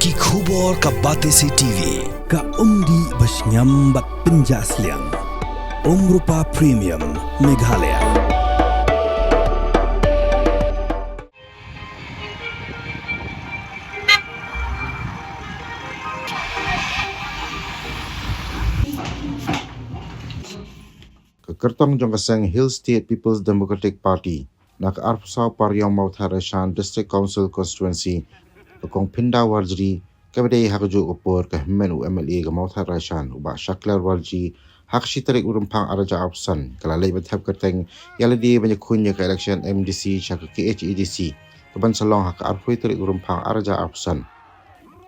Ki khubor ka Batesi TV. Ka umdi basnyambak penjaslian. Rupa Premium Meghalaya. Kertong jong kaseng Hill State People's Democratic Party nak arpsau Paryong Mautharashan District Council Constituency kong Pinda Warjri kabadai hakaju upor ka himmen UMLA ka Mautharashan uba Shaklar Warji hak shitarik urumpang araja arpsan kala lay bathap kerteng yaladi banyak kunya ka election MDC shaka KHEDC kaban salong hak arpui tarik urumpang araja arpsan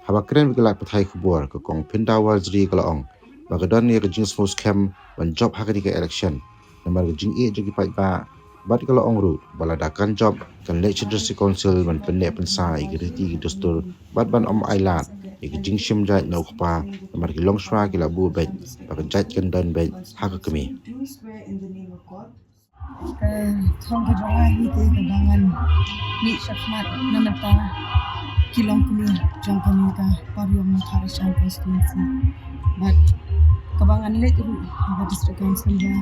habakren bigalak pathai kubor ka kong Pinda Warjri kalaong Bagadon ni kajing smooth scam ban job hakadi ka election namar kajing jogi pai ba bat kalau ongru baladakan job kan lecture district council ban pendek pensai gerti dustur bat ban ailat kajing shim jai nau kpa namar ki longshwa ki labu bet bakan jai kan dan bet hak kami thong ka jonga hi te kadangan ni shakmat namata kilong kumi jong kami ka Paryong Mautharashan constituency but kabangan nilai tu ada district council dia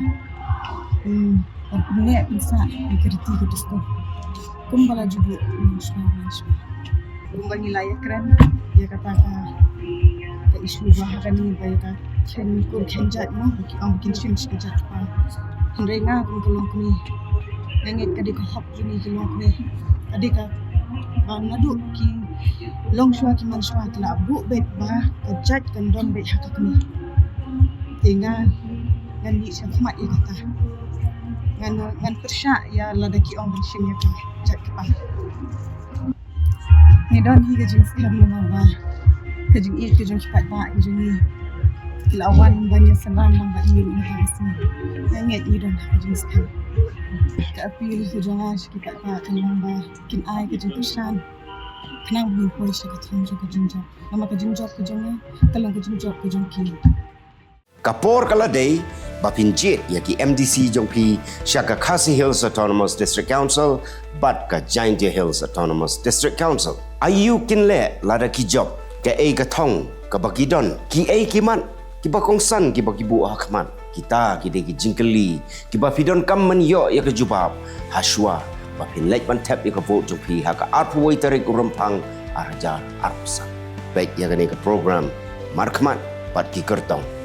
perpunya bisa dikerti ke district kumbala juga masyarakat kumbala nilai keren dia kata ke isu bahagian ini baik kan kur kenjat no bikin sim sekejap pa henrenga kulong kami nengit kadi ko hop ini kulong kami kadi ka ngadu ki long shwa ki man shwa kala bu bet ba kejat kan don bet hak kami tinggal ngan ni syakmat ya kata ngan persya ya ladaki ong bensin ya kan cak pa ni don hi gajing sekam ba gajing i gajing cepat ba gajing ni lawan banyak senang ba i ni hasi nget ni don gajing sekam ka apil gajing ash kita pa kan ba kin ai gajing kusan kenang ni poi syakatang gajing job nama gajing job gajing kalau gajing job gajing ki Kapor kala day bapinjit yaki MDC jongpi Shaka Khasi Hills Autonomous District Council bat ka Giant Hills Autonomous District Council ayu kinle lada ki job ke ai ka thong ka bakidon ki ai kiman ki bakongsan ki bakibu hakman kita ki de ki jingkeli ki bafidon kam man yo ya ka jubab haswa bapin lek ban tap ya ka vote jongpi ha ka arpwai tarik urumpang arja arpsa baik ya ka program markman pat ki kertong